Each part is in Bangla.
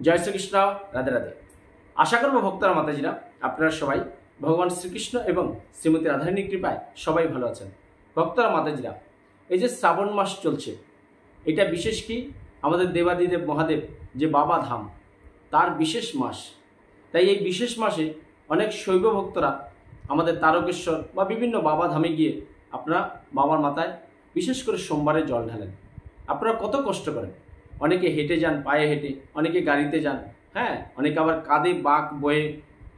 জয় শ্রীকৃষ্ণ, রাধে রাধে। আশা করব ভক্তরা মাতাজিরা আপনারা সবাই ভগবান শ্রীকৃষ্ণ এবং শ্রীমতী রাধারানীর কৃপায় সবাই ভালো আছেন। ভক্তরা মাতাজিরা, এই যে শ্রাবণ মাস চলছে, এটা বিশেষ কি আমাদের দেবাদিদেব মহাদেব যে বাবা ধাম তার বিশেষ মাস। তাই এই বিশেষ মাসে অনেক শৈব ভক্তরা আমাদের তারকেশ্বর বা বিভিন্ন বাবা ধামে গিয়ে আপনারা বাবার মাথায় বিশেষ করে সোমবারে জল ঢালেন। আপনারা কত কষ্ট করেন, অনেকে হেঁটে যান, পায়ে হেঁটে, অনেকে গাড়িতে যান, অনেকে আবার কাঁধে বাঁক বয়ে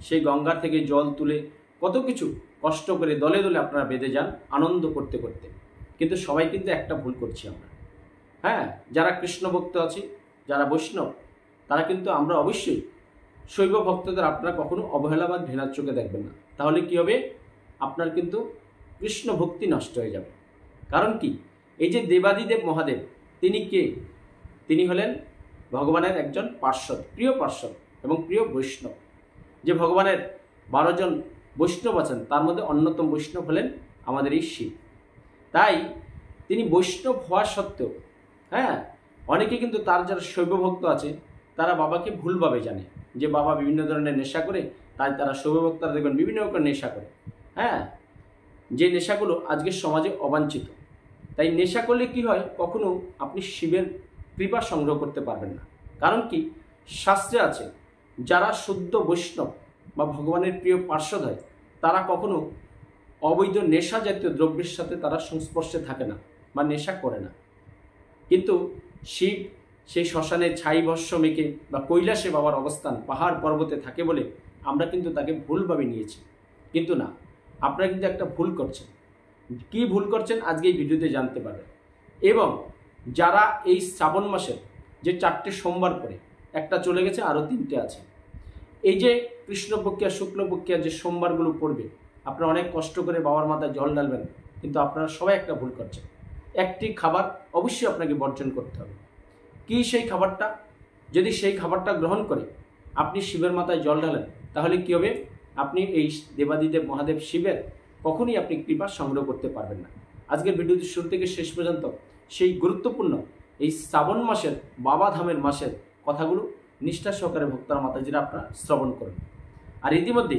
সেই গঙ্গার থেকে জল তুলে কত কিছু কষ্ট করে দলে দলে আপনারা বেঁধে যান আনন্দ করতে করতে। কিন্তু সবাই কিন্তু একটা ভুল করছি আমরা। যারা কৃষ্ণ ভক্ত আছি, যারা বৈষ্ণব, তারা কিন্তু আমরা অবশ্যই শৈব ভক্তদের আপনারা কখনো অবহেলা বা ঘৃণার চোখে দেখবেন না। তাহলে কি হবে, আপনার কিন্তু কৃষ্ণ ভক্তি নষ্ট হয়ে যাবে। কারণ কি, এই যে দেবাদিদেব মহাদেব, তিনি কে? তিনি হলেন ভগবানের একজন পার্শ্বদ, প্রিয় পার্শ্বদ এবং প্রিয় বৈষ্ণব। যে ভগবানের 12 জন বৈষ্ণব আছেন, তার মধ্যে অন্যতম বৈষ্ণব হলেন আমাদের এই শিব। তাই তিনি বৈষ্ণব হওয়া সত্ত্বেও অনেকে কিন্তু তার যারা শৈব ভক্ত আছে তারা বাবাকে ভুলভাবে জানে যে বাবা বিভিন্ন ধরনের নেশা করে। তাই তারা শৈব ভক্তরা দেখবেন বিভিন্ন রকম নেশা করে, যে নেশাগুলো আজকের সমাজে অবাঞ্ছিত। তাই নেশা করলে কি হয়, কখনো আপনি শিবের কৃপা সংগ্রহ করতে পারবেন না। কারণ কি, শাস্ত্রে আছে যারা শুদ্ধ বৈষ্ণব বা ভগবানের প্রিয় পার্শ্বদ হয় তারা কখনো অবৈধ নেশা জাতীয় দ্রব্যের সাথে তারা সংস্পর্শে থাকে না বা নেশা করে না। কিন্তু শিব সেই শ্মশানে ছাই ভস্য মেখে বা কৈলাসে বাবার অবস্থান পাহাড় পর্বতে থাকে বলে আমরা কিন্তু তাকে ভুলভাবে নিয়েছি। কিন্তু না, আপনারা কিন্তু একটা ভুল করছেন। কি ভুল করছেন আজকে এই ভিডিওতে জানতে পারবেন। এবং যারা এই শ্রাবণ মাসের যে 4টে সোমবার করে, একটা চলে গেছে, আরও 3টে আছে, এই যে কৃষ্ণপক্ষিয়া শুক্লপক্ষিয়া যে সোমবারগুলো পড়বে, আপনারা অনেক কষ্ট করে বাবার মাথায় জল ঢালবেন। কিন্তু আপনারা সবাই একটা ভুল করছেন। একটি খাবার অবশ্যই আপনাকে বর্জন করতে হবে। কি সেই খাবারটা? যদি সেই খাবারটা গ্রহণ করে আপনি শিবের মাথায় জল ঢালেন, তাহলে কি হবে, আপনি এই দেবাদিদেব মহাদেব শিবের কখনই আপনি কৃপা সংগ্রহ করতে পারবেন না। আজকের ভিডিওটি শুরু থেকে শেষ পর্যন্ত সেই গুরুত্বপূর্ণ এই শ্রাবণ মাসের বাবা ধামের মাসের কথাগুলো নিষ্ঠা সহকারে ভক্তরা মাতাজিরা আপনারা শ্রবণ করুন। আর ইতিমধ্যে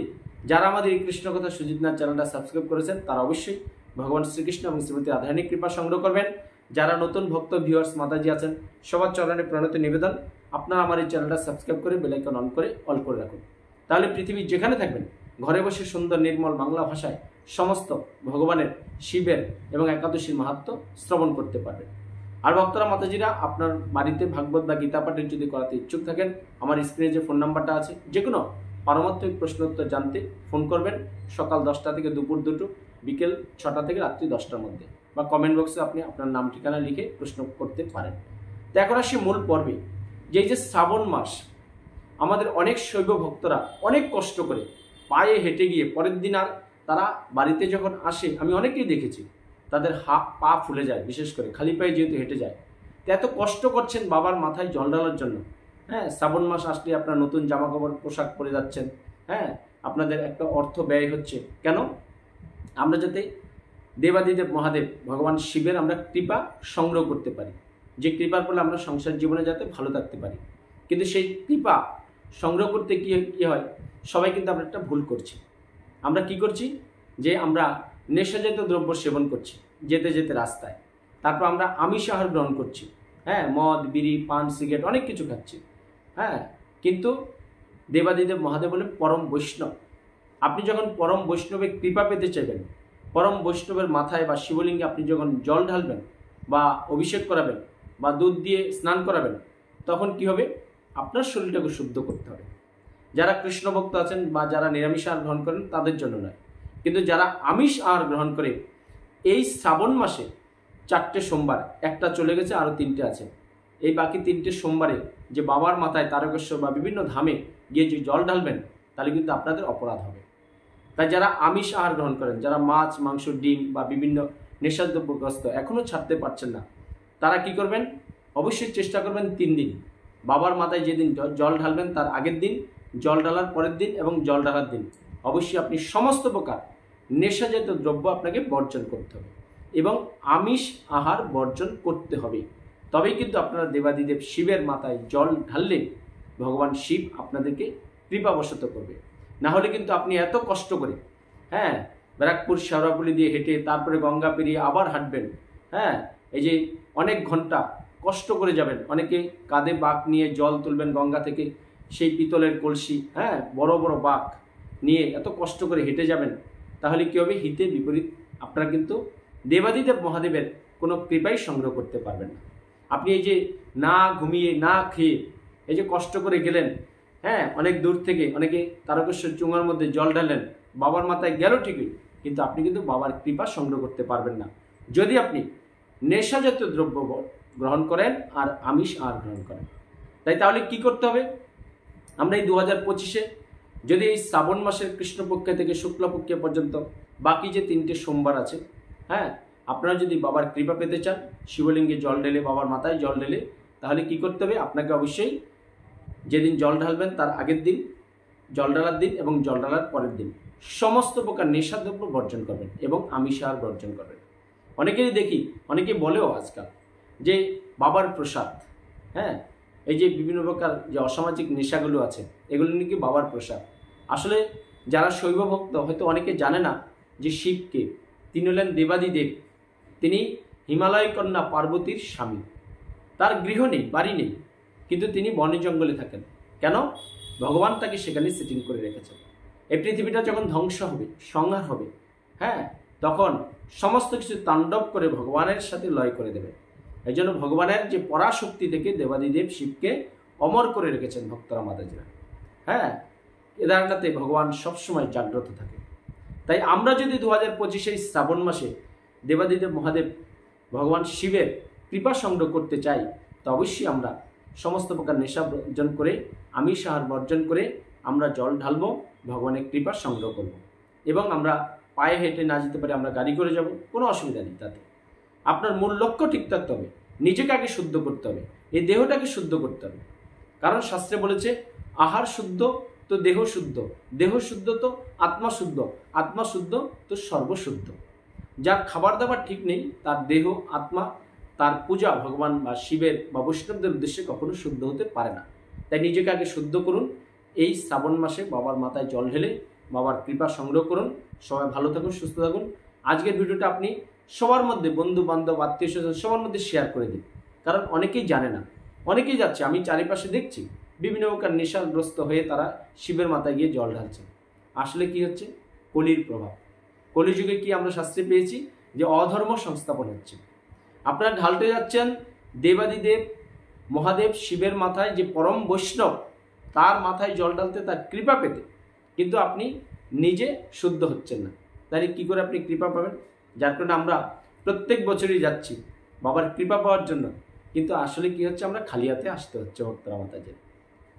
যারা আমাদের এই কৃষ্ণ কথা সুজিতনাথ চ্যানেলটা সাবস্ক্রাইব করেছেন তারা অবশ্যই ভগবান শ্রীকৃষ্ণ এবং শ্রীমতী রাধারানীর কৃপা সংগ্রহ করবেন। যারা নতুন ভক্ত ভিউয়ার্স মাতাজি আছেন, সবার চরণে প্রণত নিবেদন, আপনারা আমার এই চ্যানেলটা সাবস্ক্রাইব করে বেল আইকন অন করে অল করে রাখুন। তাহলে পৃথিবীর যেখানে থাকবেন ঘরে বসে সুন্দর নির্মল বাংলা ভাষায় সমস্ত ভগবানের, শিবের এবং একাদশীর মাহাত্ম্য শ্রবণ করতে পারবেন। আর ভক্তরা মাতাজিরা, আপনার বাড়িতে ভাগবত বা গীতা পাঠের যদি করাতে ইচ্ছুক থাকেন, আমার স্ক্রিনে যে ফোন নাম্বারটা আছে, যে কোনো পারমাত্মিক প্রশ্নোত্তর জানতে ফোন করবেন। সকাল 10টা থেকে দুপুর 2টো, বিকেল 6টা থেকে রাত্রি 10টার মধ্যে, বা কমেন্ট বক্সে আপনি আপনার নাম ঠিকানা লিখে প্রশ্ন করতে পারেন। তো এখন আসি মূল পর্বে। যে এই যে শ্রাবণ মাস, আমাদের অনেক শৈব ভক্তরা অনেক কষ্ট করে পায়ে হেঁটে গিয়ে পরের দিন আর তারা বাড়িতে যখন আসে, আমি অনেকেই দেখেছি তাদের পা ফুলে যায়, বিশেষ করে খালি পায়ে যেহেতু হেঁটে যায়। তো এত কষ্ট করছেন বাবার মাথায় জল ঢালার জন্য। শ্রাবণ মাস আসলে আপনার নতুন জামা কাপড় পোশাক পরে যাচ্ছেন, আপনাদের একটা অর্থ ব্যয় হচ্ছে। কেন? আমরা যাতে দেবাদিদেব মহাদেব ভগবান শিবের আমরা কৃপা সংগ্রহ করতে পারি, যে কৃপার ফলে আমরা সংসার জীবনে যাতে ভালো থাকতে পারি। কিন্তু সেই কৃপা সংগ্রহ করতে কি হয়, সবাই কিন্তু আমরা একটা ভুল করছি। আমরা কি করছি, যে আমরা নেশাজাতীয় দ্রব্য সেবন করছি যেতে যেতে রাস্তায়। তারপর আমরা আমিষ আহার গ্রহণ করছি, মদ, বিড়ি, পান, সিগারেট অনেক কিছু খাচ্ছি। কিন্তু দেবাদিদেব মহাদেব বলে পরম বৈষ্ণব। আপনি যখন পরম বৈষ্ণবের কৃপা পেতে চাইবেন, পরম বৈষ্ণবের মাথায় বা শিবলিঙ্গে আপনি যখন জল ঢালবেন বা অভিষেক করাবেন বা দুধ দিয়ে স্নান করাবেন, তখন কি হবে, আপনার শরীরটাকে শুদ্ধ করতে হবে। যারা কৃষ্ণ ভক্ত আছেন বা যারা নিরামিষ আহার গ্রহণ করেন তাদের জন্য নয়, কিন্তু যারা আমিষ আহার গ্রহণ করে, এই শ্রাবণ মাসে 4টে সোমবার, একটা চলে গেছে, আরও 3টে আছে, এই বাকি 3টে সোমবারে যে বাবার মাথায় তারকেশ্বর বা বিভিন্ন ধামে গিয়ে যে জল ঢালবেন, তাহলে কিন্তু আপনাদের অপরাধ হবে। তাই যারা আমিষ আহার গ্রহণ করেন, যারা মাছ, মাংস, ডিম বা বিভিন্ন নেশাদ্রব্যগ্রস্ত এখনও ছাড়তে পারছেন না, তারা কি করবেন, অবশ্যই চেষ্টা করবেন 3 দিন বাবার মাথায় যেদিন জল ঢালবেন তার আগের দিন, জল ঢালার পরের দিন এবং জল ঢালার দিন অবশ্যই আপনি সমস্ত প্রকার নেশাজাতীয় দ্রব্য আপনাকে বর্জন করতে হবে এবং আমিষ আহার বর্জন করতে হবে। তবেই কিন্তু আপনারা দেবাদিদেব শিবের মাথায় জল ঢাললে ভগবান শিব আপনাদেরকে কৃপাবশত করবে। না হলে কিন্তু আপনি এত কষ্ট করে, হ্যাঁ, ব্যারাকপুর শেওড়াফুলি দিয়ে হেঁটে তারপরে গঙ্গা পেরিয়ে আবার হাঁটবেন, হ্যাঁ, এই যে অনেক ঘন্টা কষ্ট করে যাবেন, অনেকে কাঁধে বাঁক নিয়ে জল তুলবেন গঙ্গা থেকে, সেই পিতলের কলসি, হ্যাঁ, বড় বড় বাঁক নিয়ে এত কষ্ট করে হেঁটে যাবেন, তাহলে কী হবে? হিতে বিপরীত আপনারা কিন্তু দেবাদিদেব মহাদেবের কোনো কৃপাই সংগ্রহ করতে পারবেন না। আপনি এই যে না ঘুমিয়ে না খেয়ে এই যে কষ্ট করে গেলেন, হ্যাঁ, অনেক দূর থেকে, অনেকে তারকেশ্বর চুঙার মধ্যে জল ঢালেন, বাবার মাথায় গেল ঠিকই, কিন্তু আপনি কিন্তু বাবার কৃপা সংগ্রহ করতে পারবেন না যদি আপনি নেশাজাতীয় দ্রব্য গ্রহণ করেন আর আমিষ আহার গ্রহণ করেন। তাহলে কি করতে হবে? আমরা এই 2025-এ যদি এই শ্রাবণ মাসের কৃষ্ণপক্ষ থেকে শুক্লপক্ষ পর্যন্ত বাকি যে 3টে সোমবার আছে, হ্যাঁ, আপনারা যদি বাবার কৃপা পেতে চান, শিবলিঙ্গে জল ঢেলে, বাবার মাথায় জল ঢেলে, তাহলে কি করতে হবে? আপনাকে অবশ্যই যেদিন জল ঢালবেন তার আগের দিন, জল ঢালার দিন এবং জল ঢালার পরের দিন সমস্ত প্রকার নেশাদ্রব্য বর্জন করবেন এবং আমিষ আহার বর্জন করবেন। অনেকেরই দেখি, অনেকে বলেও আজকাল যে বাবার প্রসাদ, হ্যাঁ, এই যে বিভিন্ন প্রকার যে অসামাজিক নেশাগুলো আছে এগুলো নাকি বাবার প্রসাদ। আসলে যারা শৈব ভক্ত হয়তো অনেকে জানে না যে শিবকে, তিনি হলেন দেবাদিদেব, তিনি হিমালয় কন্যা পার্বতীর স্বামী। তার গৃহ নেই, বাড়ি নেই, কিন্তু তিনি বনে জঙ্গলে থাকেন। কেন? ভগবান তাকে সেখানে সেটিং করে রেখেছেন। এই পৃথিবীটা যখন ধ্বংস হবে, সংহার হবে, হ্যাঁ, তখন সমস্ত কিছু তাণ্ডব করে ভগবানের সাথে লয় করে দেবে। এই জন্য ভগবানের যে পরাশক্তি থেকে দেবাদিদেব শিবকে অমর করে রেখেছেন ভক্তরা মাতাজিরা। হ্যাঁ, কেদারনাথে ভগবান সবসময় জাগ্রত থাকে। তাই আমরা যদি 2025 শ্রাবণ মাসে দেবাদিদেব মহাদেব ভগবান শিবের কৃপা সংগ্রহ করতে চাই, তো অবশ্যই আমরা সমস্ত প্রকার নেশা বর্জন করে, আমিষ আহার বর্জন করে আমরা জল ঢালবো, ভগবানের কৃপা সংগ্রহ করব। এবং আমরা পায়ে হেঁটে না যেতে পারি, আমরা গাড়ি করে যাব, কোনো অসুবিধা নেই। তাতে আপনার মূল লক্ষ্য ঠিক থাকতে হবে, নিজেকে আগে শুদ্ধ করতে হবে, এই দেহটাকে শুদ্ধ করতে হবে। কারণ শাস্ত্রে বলেছে আহার শুদ্ধ তো দেহ শুদ্ধ, দেহ শুদ্ধ তো আত্মা শুদ্ধ, আত্মা শুদ্ধ তো সর্বশুদ্ধ। যার খাবার দাবার ঠিক নেই, তার দেহ, আত্মা, তার পূজা ভগবান বা শিবের বা বৈষ্ণবদের উদ্দেশ্যে কখনো শুদ্ধ হতে পারে না। তাই নিজেকে আগে শুদ্ধ করুন। এই শ্রাবণ মাসে বাবার মাথায় জল ঢেলে বাবার কৃপা সংগ্রহ করুন। সবাই ভালো থাকুন, সুস্থ থাকুন। আজকের ভিডিওটা আপনি সবার মধ্যে, বন্ধু বান্ধব, আত্মীয় স্বজন সবার মধ্যে শেয়ার করে দিন। কারণ অনেকেই জানে না, অনেকেই যাচ্ছে, আমি চারিপাশে দেখছি বিভিন্ন প্রকার নেশাগ্রস্ত হয়ে তারা শিবের মাথায় গিয়ে জল ঢালছে। আসলে কি হচ্ছে? কলির প্রভাব। কলিযুগে কি আমরা শাস্ত্রে পেয়েছি যে অধর্ম সংস্থাপন হচ্ছে। আপনারা ঢালতে যাচ্ছেন দেবাদিদেব মহাদেব শিবের মাথায়, যে পরম বৈষ্ণব, তার মাথায় জল ঢালতে, তার কৃপা পেতে, কিন্তু আপনি নিজে শুদ্ধ হচ্ছেন না। তাহলে কী করে আপনি কৃপা পাবেন? যার কারণে আমরা প্রত্যেক বছরই যাচ্ছি বাবার কৃপা পাওয়ার জন্য, কিন্তু আসলে কি হচ্ছে? আমরা খালি হাতে আসতে হচ্ছে ভক্তরা মাতাজির।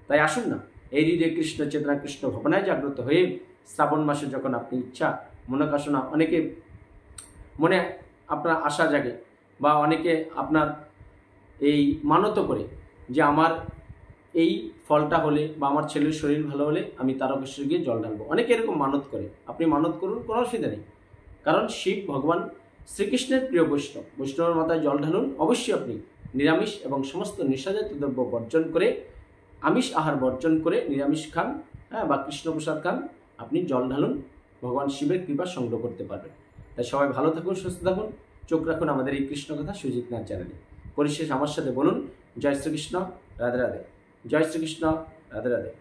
তাই আসুন না, এই হৃদয় কৃষ্ণ চেতনা কৃষ্ণ ভাবনায় জাগ্রত হয়ে শ্রাবণ মাসে যখন আপনি ইচ্ছা মনোকামনা, অনেকে মনে আপনার আশা জাগে, বা অনেকে আপনার এই মানত করে যে আমার এই ফলটা হলে বা আমার ছেলের শরীর ভালো হলে আমি তারকেশ্বর গিয়ে জল ঢালবো। অনেকে এরকম মানত করে, আপনি মানত করুন, কোনো অসুবিধা নেই। কারণ শিব ভগবান শ্রীকৃষ্ণের প্রিয় বৈষ্ণব, বৈষ্ণবের মাথায় জল ঢালুন। অবশ্যই আপনি নিরামিষ এবং সমস্ত নেশাজাতীয় দ্রব্য বর্জন করে, আমিষ আহার বর্জন করে নিরামিষ খান, হ্যাঁ, বা কৃষ্ণপ্রসাদ খান, আপনি জল ঢালুন, ভগবান শিবের কৃপা সংগ্রহ করতে পারবেন। তাই সবাই ভালো থাকুন, সুস্থ থাকুন, চোখ রাখুন আমাদের এই কৃষ্ণ কথা সুজিত নাথ চ্যানেলে। পরিশেষ আমার সাথে বলুন, জয় শ্রীকৃষ্ণ, রাধে রাধে। জয় শ্রীকৃষ্ণ, রাধে রাধে।